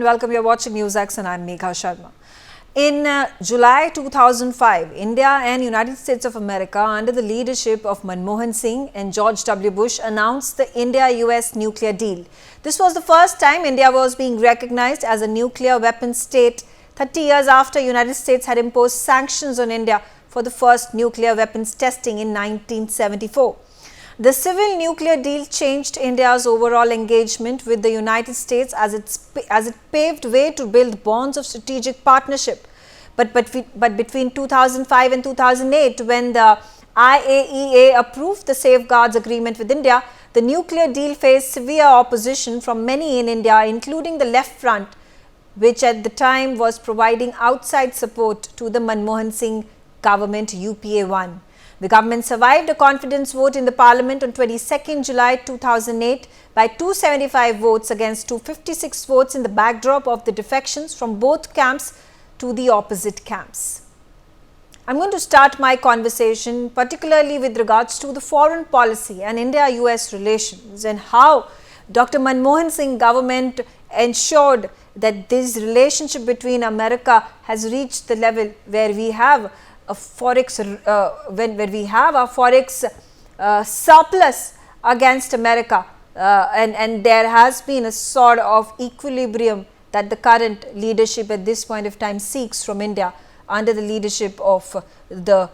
welcome. You're watching NewsX and I'm Megha Sharma. In July 2005, India and United States of America, under the leadership of Manmohan Singh and George W. Bush, announced the India-US nuclear deal. This was the first time India was being recognized as a nuclear weapons state 30 years after United States had imposed sanctions on India for the first nuclear weapons testing in 1974. The civil nuclear deal changed India's overall engagement with the United States as it paved way to build bonds of strategic partnership. But between 2005 and 2008, when the IAEA approved the safeguards agreement with India, the nuclear deal faced severe opposition from many in India, including the Left Front, which at the time was providing outside support to the Manmohan Singh government UPA-1. The government survived a confidence vote in the parliament on 22nd July 2008 by 275 votes against 256 votes in the backdrop of the defections from both camps to the opposite camps. I'm going to start my conversation particularly with regards to the foreign policy and India-US relations and how Dr. Manmohan Singh government ensured that this relationship between America has reached the level where we have a forex surplus against America, and there has been a sort of equilibrium that the current leadership at this point of time seeks from India under the leadership of the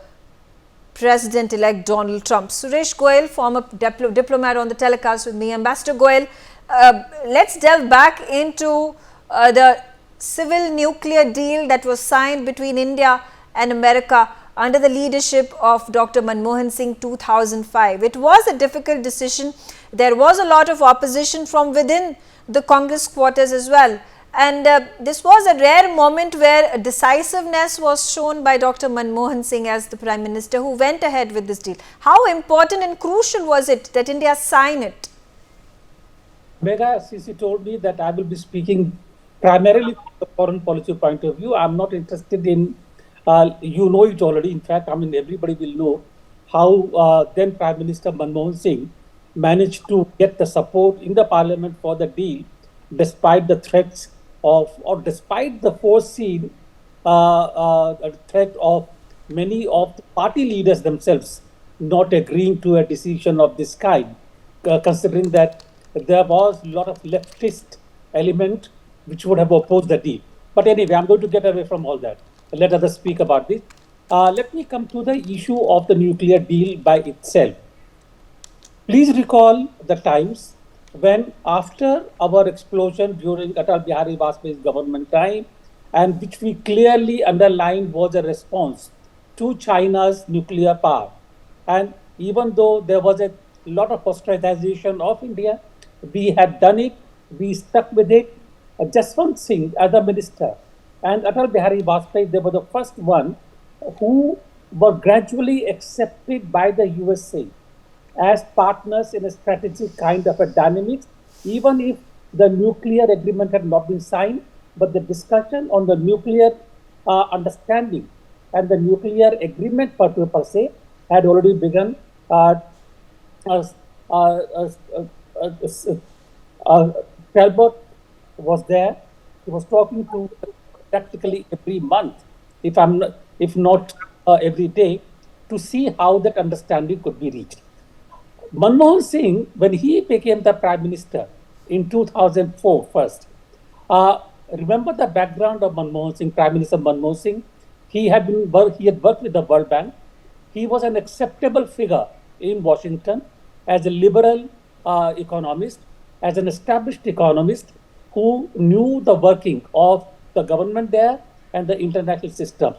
President-elect Donald Trump. Suresh Goyal, former diplomat on the telecast with me. Ambassador Goyal, let's delve back into the civil nuclear deal that was signed between India and America under the leadership of Dr. Manmohan Singh 2005. It was a difficult decision. There was a lot of opposition from within the Congress quarters as well. And this was a rare moment where decisiveness was shown by Dr. Manmohan Singh as the Prime Minister, who went ahead with this deal. How important and crucial was it that India sign it? Megha, since you told me that I will be speaking primarily from the foreign policy point of view, I'm not interested in you know it already. In fact, I mean, everybody will know how then Prime Minister Manmohan Singh managed to get the support in the parliament for the deal, despite the threats of, or despite the foreseen threat of many of the party leaders themselves not agreeing to a decision of this kind, considering that there was a lot of leftist element which would have opposed the deal. But anyway, I'm going to get away from all that. Let others speak about this. Let me come to the issue of the nuclear deal by itself. Please recall the times when, after our explosion during Atal Bihari Vajpayee's government time, and which we clearly underlined was a response to China's nuclear power. And even though there was a lot of ostracization of India, we had done it, we stuck with it. Jaswant Singh, as a minister, and Atal Bihari Vajpayee, they were the first one who were gradually accepted by the USA as partners in a strategic kind of a dynamics, even if the nuclear agreement had not been signed, but the discussion on the nuclear understanding and the nuclear agreement per se had already begun. Talbot was there. He was talking to practically every month, if not every day, to see how that understanding could be reached. Manmohan Singh, when he became the Prime Minister in 2004 first, remember the background of Manmohan Singh, Prime Minister Manmohan Singh? He had worked with the World Bank. He was an acceptable figure in Washington as a liberal economist, as an established economist who knew the working of the government there and the international system.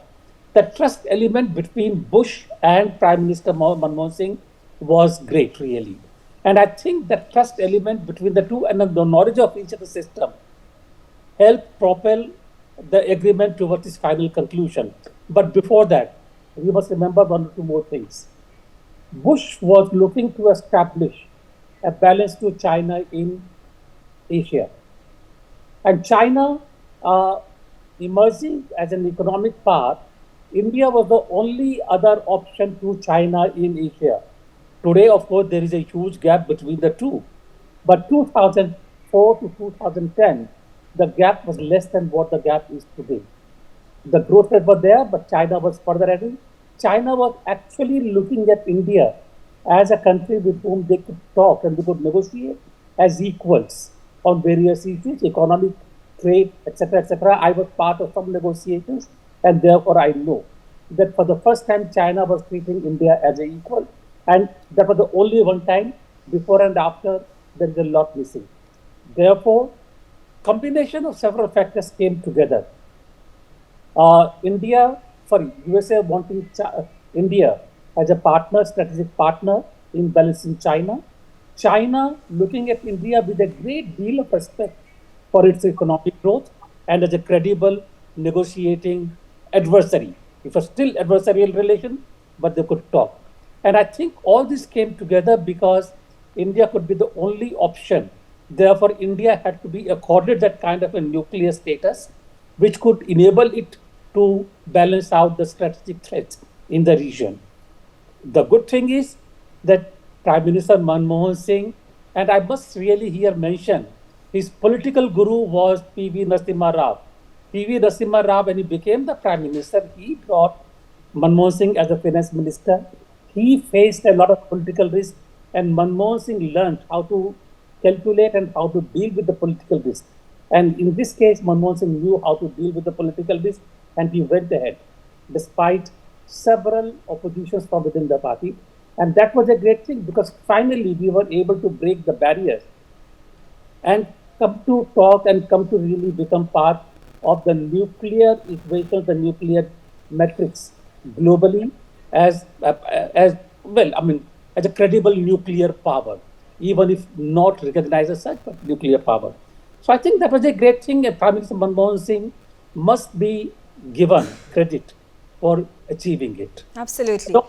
The trust element between Bush and Prime Minister Manmohan Singh was great, really. And I think that trust element between the two and the knowledge of each other's system helped propel the agreement towards its final conclusion. But before that, we must remember one or two more things. Bush was looking to establish a balance to China in Asia. And China emerging as an economic power, India was the only other option to China in Asia. Today, of course, there is a huge gap between the two. But 2004 to 2010, the gap was less than what the gap is today. The growth rate was there, but China was further ahead. China was actually looking at India as a country with whom they could talk and they could negotiate as equals on various issues, economic, trade, etc., etc. I was part of some negotiations, and therefore I know that for the first time China was treating India as an equal, and that was the only one time. Before and after, there is a lot missing. Therefore, combination of several factors came together. USA wanting India as a partner, strategic partner in balancing China. China looking at India with a great deal of respect for its economic growth and as a credible negotiating adversary. It was still adversarial relation, but they could talk. And I think all this came together because India could be the only option. Therefore, India had to be accorded that kind of a nuclear status, which could enable it to balance out the strategic threats in the region. The good thing is that Prime Minister Manmohan Singh, and I must really here mention, his political guru was P.V. Narasimha Rao. P.V. Narasimha Rao, when he became the Prime Minister, he brought Manmohan Singh as a finance minister. He faced a lot of political risk, and Manmohan Singh learned how to calculate and how to deal with the political risk. And in this case, Manmohan Singh knew how to deal with the political risk, and he went ahead despite several oppositions from within the party. And that was a great thing because finally we were able to break the barriers and come to talk and come to really become part of the nuclear equation, the nuclear metrics globally as well. I mean, as a credible nuclear power, even if not recognized as such, but nuclear power. So I think that was a great thing, and Prime Minister Manmohan Singh must be given credit for achieving it. Absolutely. So,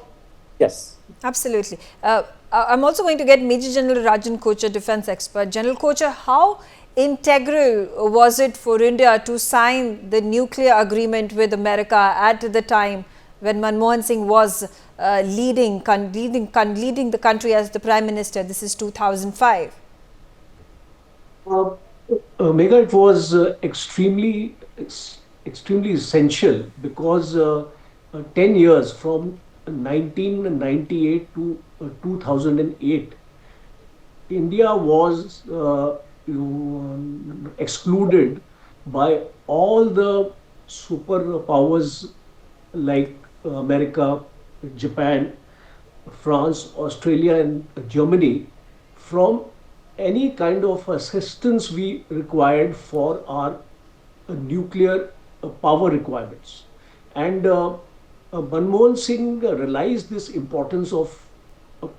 yes. Absolutely. I'm also going to get Major General Rajan Kochar, defense expert. General Kochar, how integral was it for India to sign the nuclear agreement with America at the time when Manmohan Singh was leading the country as the Prime Minister? This is 2005. Megha, it was extremely essential because 10 years from 1998 to 2008, India was excluded by all the superpowers like America, Japan, France, Australia, and Germany from any kind of assistance we required for our nuclear power requirements. And Manmohan Singh realized this importance of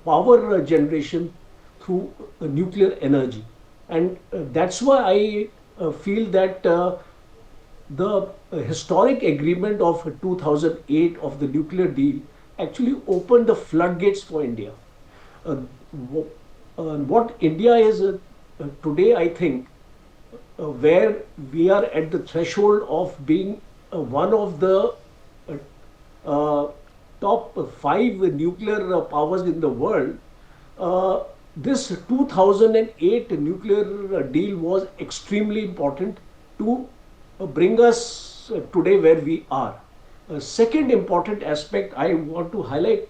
power generation through nuclear energy. And that's why I feel that the historic agreement of 2008 of the nuclear deal actually opened the floodgates for India. Uh, what India is today, I think, where we are at the threshold of being one of the uh, top five nuclear powers in the world. This 2008 nuclear deal was extremely important to bring us today where we are. Second important aspect I want to highlight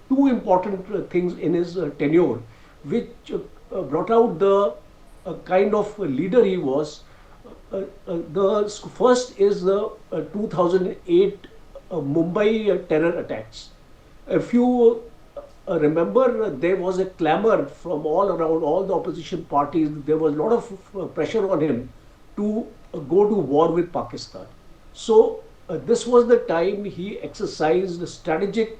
two important things in his tenure, which brought out the kind of leader he was. The first is the 2008 Mumbai terror attacks. If you remember, there was a clamor from all around, all the opposition parties. There was a lot of pressure on him to go to war with Pakistan. So this was the time he exercised strategic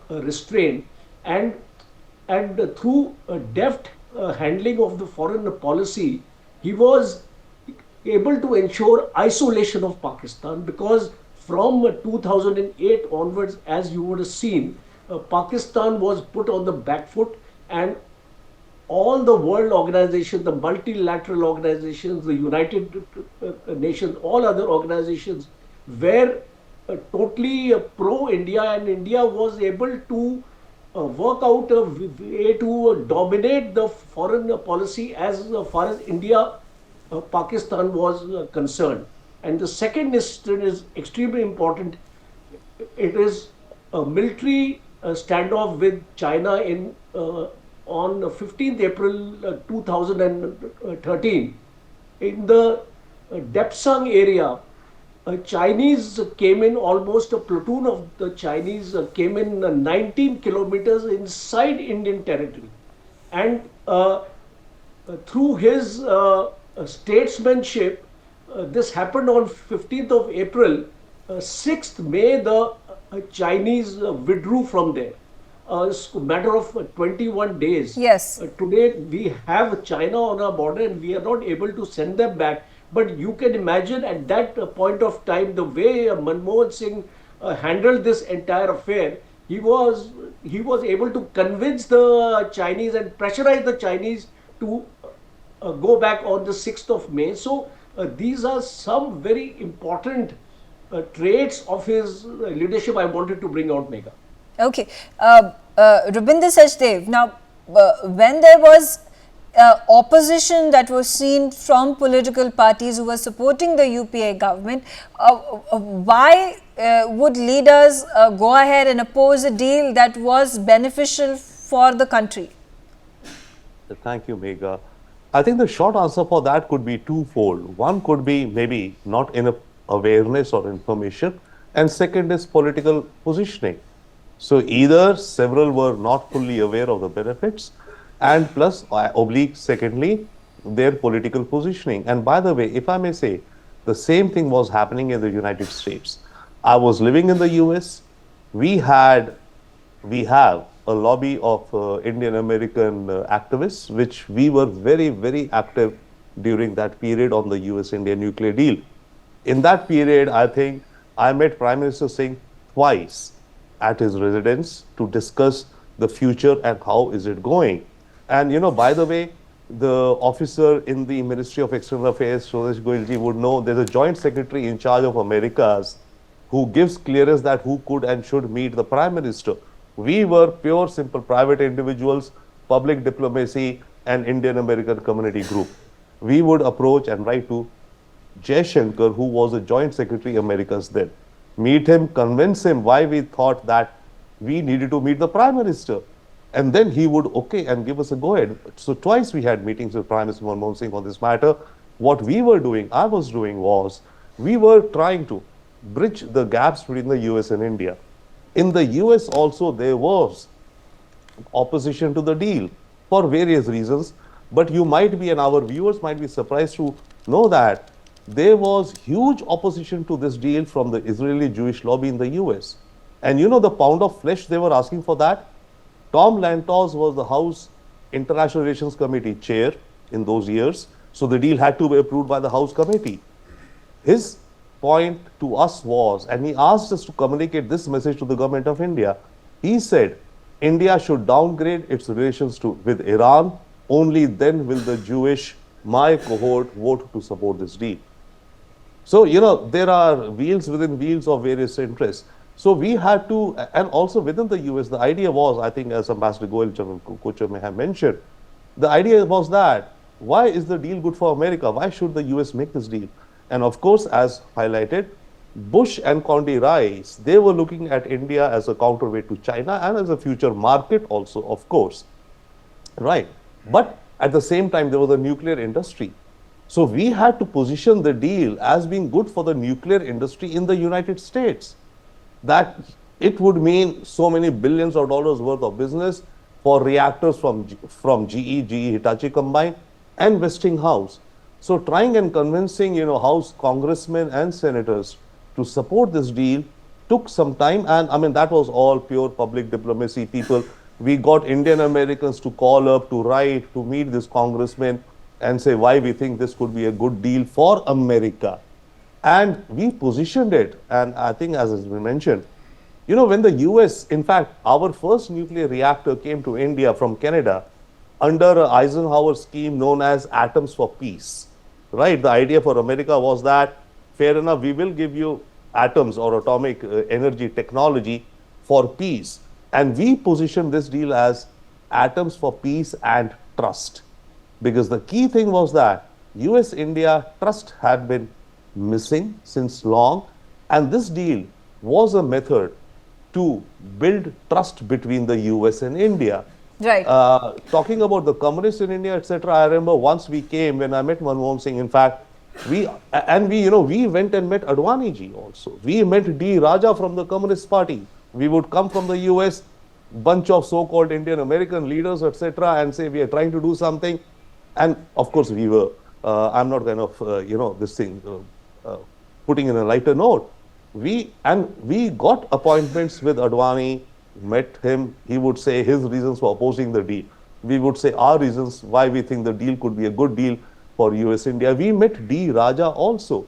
restraint and through deft handling of the foreign policy, he was able to ensure isolation of Pakistan because from 2008 onwards, as you would have seen, Pakistan was put on the back foot and all the world organizations, the multilateral organizations, the United Nations, all other organizations were totally pro-India, and India was able to work out a way to dominate the foreign policy as far as India Pakistan was concerned. And the second incident is extremely important. It is a military standoff with China in on 15th April 2013 in the Depsang area. Chinese came in, almost a platoon of the Chinese came in 19 kilometers inside Indian territory. And through his statesmanship, this happened on 15th of April. 6th May, the Chinese withdrew from there. It's a matter of 21 days. Yes. Today, we have China on our border and we are not able to send them back. But you can imagine at that point of time, the way Manmohan Singh handled this entire affair. He was able to convince the Chinese and pressurize the Chinese to go back on the 6th of May. So these are some very important traits of his leadership I wanted to bring out, Megha. Okay. Rubinder Sachdev, now when there was opposition that was seen from political parties who were supporting the UPA government, why would leaders go ahead and oppose a deal that was beneficial for the country? Thank you, Megha. I think the short answer for that could be twofold. One could be maybe not enough awareness or information, and second is political positioning. So either several were not fully aware of the benefits, and plus oblique secondly their political positioning. And by the way, if I may say, the same thing was happening in the United States. I was living in the US. We have a lobby of Indian American activists, which we were very, very active during that period on the US-India nuclear deal. In that period, I think I met Prime Minister Singh twice at his residence to discuss the future and how is it going. And by the way, the officer in the Ministry of External Affairs, Swadesh Goyalji, would know there's a joint secretary in charge of Americas who gives clearance that who could and should meet the Prime Minister. We were pure, simple private individuals, public diplomacy, and Indian American community group. We would approach and write to Jaishankar, who was a joint secretary Americas then, meet him, convince him why we thought that we needed to meet the Prime Minister. And then he would okay and give us a go ahead. So twice we had meetings with Prime Minister Manmohan Singh on this matter. What we were doing, I was doing, was we were trying to bridge the gaps between the US and India. In the US also there was opposition to the deal for various reasons, but you might be, and our viewers might be surprised to know that there was huge opposition to this deal from the Israeli Jewish lobby in the US. And the pound of flesh they were asking for that? Tom Lantos was the House International Relations Committee chair in those years, so the deal had to be approved by the House committee. His point to us was, and he asked us to communicate this message to the government of India, he said, India should downgrade its relations with Iran, only then will the Jewish, my cohort, vote to support this deal. So, there are wheels within wheels of various interests. So we had to, and also within the US, the idea was, I think as Ambassador Goel Kocher may have mentioned, the idea was that, why is the deal good for America? Why should the US make this deal? And of course, as highlighted, Bush and Condi Rice, they were looking at India as a counterweight to China and as a future market also, of course. Right. But at the same time, there was a nuclear industry. So we had to position the deal as being good for the nuclear industry in the United States. That it would mean so many billions of dollars worth of business for reactors from GE Hitachi combined, and Westinghouse. So trying and convincing, House congressmen and senators to support this deal took some time. And I mean, that was all pure public diplomacy. People, we got Indian Americans to call up, to write, to meet this congressman and say why we think this could be a good deal for America. And we positioned it, and I think as has been mentioned, when the US, in fact, our first nuclear reactor came to India from Canada under Eisenhower's scheme known as Atoms for Peace, right? The idea for America was that, fair enough, we will give you atoms or atomic energy technology for peace. And we positioned this deal as atoms for peace and trust. Because the key thing was that US-India trust had been missing since long, and this deal was a method to build trust between the US and India. Right. Talking about the communists in India, etc., I remember once we came, when I met Manmohan Singh, in fact, we went and met Advani ji also. We met D. Raja from the Communist Party. We would come from the US, bunch of so-called Indian American leaders, etc., and say we are trying to do something. And of course, we were, I'm not kind of, putting in a lighter note. We got appointments with Advani, met him. He would say his reasons for opposing the deal. We would say our reasons why we think the deal could be a good deal for US India. We met D. Raja also.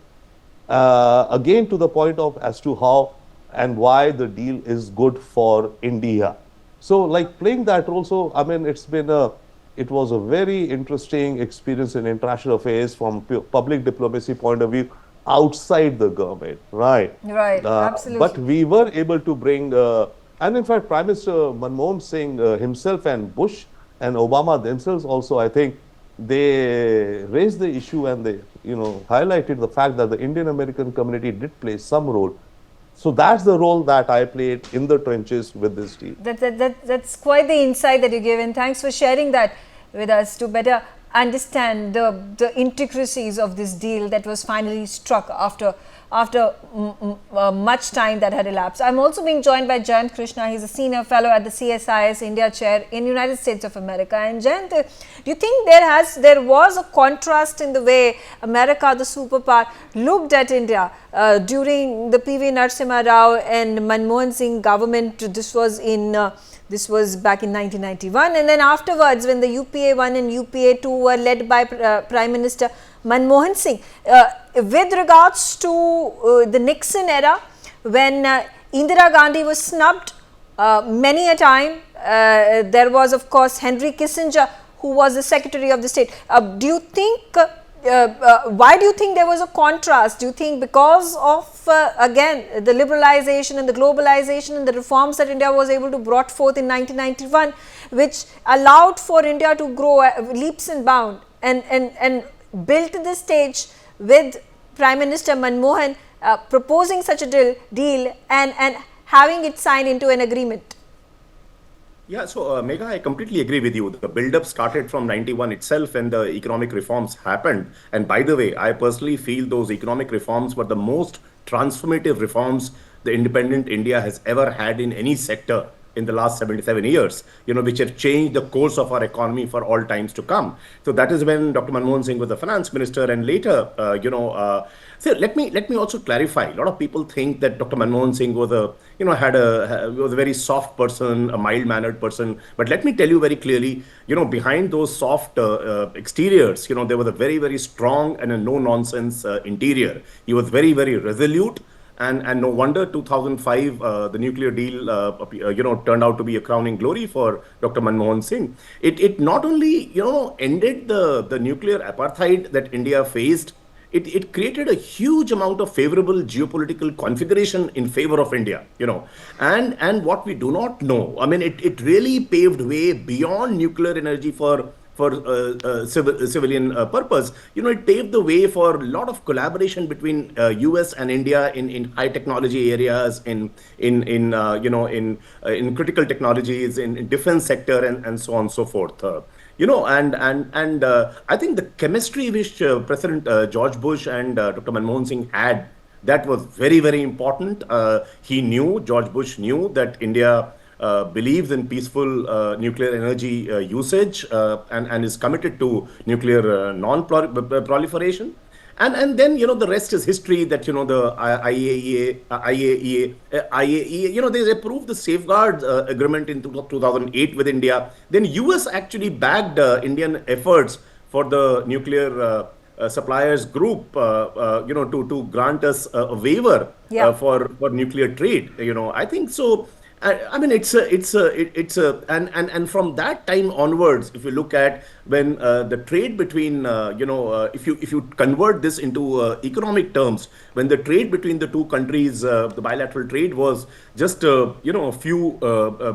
Again, to the point of as to how and why the deal is good for India. So, like playing that role, so I mean, it was a very interesting experience in international affairs from public diplomacy point of view outside the government, right? Right, absolutely. But we were able to bring, and in fact, Prime Minister Manmohan Singh himself and Bush and Obama themselves also, I think, they raised the issue and they, highlighted the fact that the Indian American community did play some role. So that's the role that I played in the trenches with this deal. That's quite the insight that you gave, and thanks for sharing that with us to better understand the intricacies of this deal that was finally struck after much time that had elapsed. I'm also being joined by Jayant Krishna. He's a senior fellow at the CSIS India chair in United States of America. And Jayant, do you think there was a contrast in the way America, the superpower, looked at India during the P.V. Narasimha Rao and Manmohan Singh government? This was back in 1991, and then afterwards when the UPA 1 and UPA 2 were led by Prime Minister Manmohan Singh. With regards to the Nixon era, when Indira Gandhi was snubbed many a time, there was of course Henry Kissinger, who was the Secretary of the State. Do you think, why do you think there was a contrast? Do you think because of again the liberalization and the globalization and the reforms that India was able to brought forth in 1991, which allowed for India to grow leaps and bounds and built the stage with Prime Minister Manmohan proposing such a deal and having it signed into an agreement? Yeah, so Megha, I completely agree with you. The build-up started from 91 itself when the economic reforms happened. And by the way, I personally feel those economic reforms were the most transformative reforms the independent India has ever had in any sector in the last 77 years, which have changed the course of our economy for all times to come. So that is when Dr. Manmohan Singh was the finance minister, and later, so let me also clarify. A lot of people think that Dr. Manmohan Singh was was a very soft person, a mild-mannered person. But let me tell you very clearly, behind those soft exteriors, there was a very, very strong and a no-nonsense interior. He was very, very resolute. And no wonder 2005, the nuclear deal, turned out to be a crowning glory for Dr. Manmohan Singh. It not only, ended the nuclear apartheid that India faced, it created a huge amount of favorable geopolitical configuration in favor of India, and what we do not know, I mean, it really paved way beyond nuclear energy for civilian purpose. It paved the way for a lot of collaboration between US and India in high technology areas, in critical technologies, in defense sector, and so on and so forth. And I think the chemistry which President George Bush and Dr. Manmohan Singh had, that was very, very important. George Bush knew that India believes in peaceful nuclear energy usage and is committed to nuclear non-proliferation. And then, the rest is history, that, the IAEA, they approved the safeguard agreement in 2008 with India. Then US actually backed Indian efforts for the nuclear suppliers group, to grant us a waiver for nuclear trade. I think so. I mean, and from that time onwards, if you look at when the trade between, if you convert this into economic terms, when the trade between the two countries, the bilateral trade was just, a few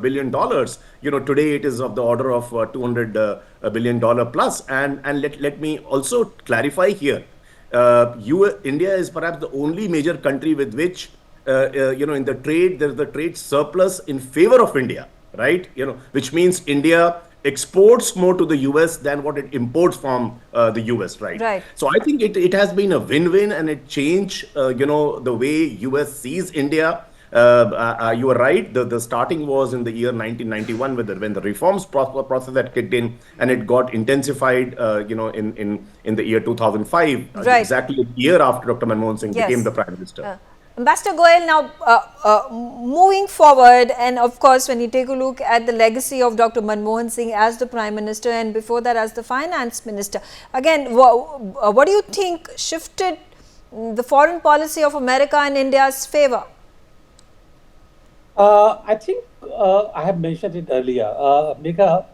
billion dollars, today it is of the order of $200 billion plus. And let me also clarify here. India is perhaps the only major country with which in the trade, there's the trade surplus in favor of India, right? Which means India exports more to the US than what it imports from the US, right? Right. So I think it has been a win-win, and it changed, the way US sees India. You are right. The starting was in the year 1991 when the reforms process had kicked in, and it got intensified, in the year 2005, Right. exactly a year after Dr. Manmohan Singh Yes. became the Prime Minister. Ambassador Goyal, now moving forward, and of course, when you take a look at the legacy of Dr. Manmohan Singh as the Prime Minister and before that as the Finance Minister, again, what do you think shifted the foreign policy of America in India's favor? I think I have mentioned it earlier. Megha,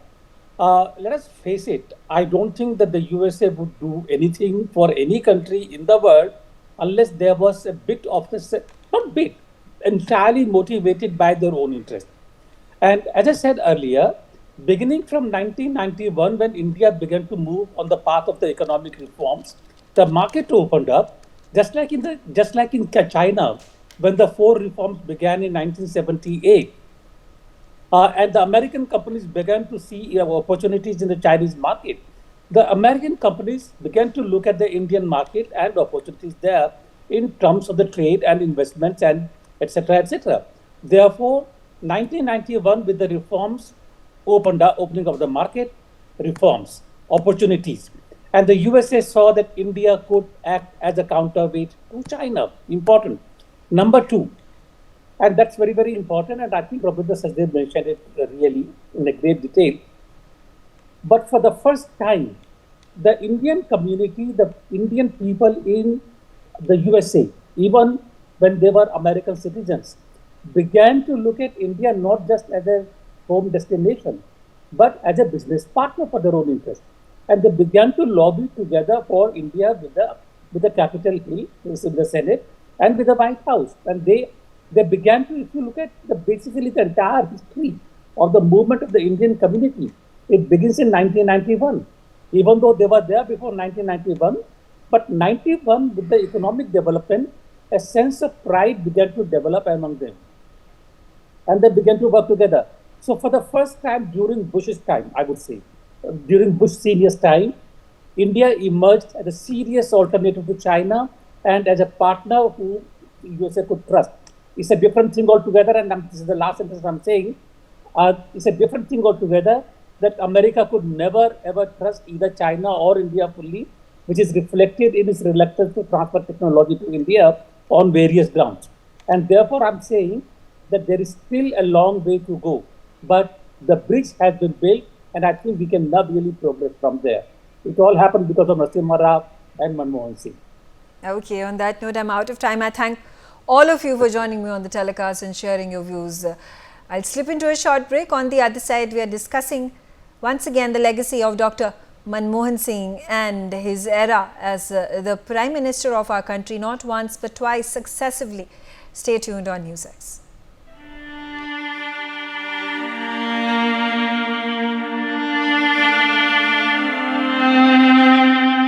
let us face it. I don't think that the USA would do anything for any country in the world unless there was a bit of the, not bit, entirely motivated by their own interest. And as I said earlier, beginning from 1991, when India began to move on the path of the economic reforms, the market opened up, just like in China, when the four reforms began in 1978. And the American companies began to see opportunities in the Chinese market. The American companies began to look at the Indian market and opportunities there in terms of the trade and investments and etc. etc. Therefore, 1991 with the reforms opening of the market, reforms, opportunities. And the USA saw that India could act as a counterweight to China. Important. Number two, and that's very, very important, and I think Rabindra Sachdev mentioned it really in a great detail. But for the first time, the Indian community, the Indian people in the USA, even when they were American citizens, began to look at India not just as a home destination, but as a business partner for their own interest. And they began to lobby together for India with the Capitol Hill, in the Senate, and with the White House. And they began to, if you look at basically the entire history of the movement of the Indian community, it begins in 1991. Even though they were there before 1991, but 91 with the economic development, a sense of pride began to develop among them. And they began to work together. So for the first time during Bush's time, I would say, during Bush Senior's time, India emerged as a serious alternative to China and as a partner who USA could trust. It's a different thing altogether, and this is the last sentence I'm saying. It's a different thing altogether that America could never ever trust either China or India fully, which is reflected in its reluctance to transfer technology to India on various grounds. And therefore, I'm saying that there is still a long way to go, but the bridge has been built, and I think we can now really progress from there. It all happened because of Narasimha Rao and Manmohan Singh. Okay, on that note, I'm out of time. I thank all of you for joining me on the telecast and sharing your views. I'll slip into a short break. On the other side, we are discussing once again the legacy of Dr. Manmohan Singh and his era as the Prime Minister of our country, not once but twice successively. Stay tuned on NewsX.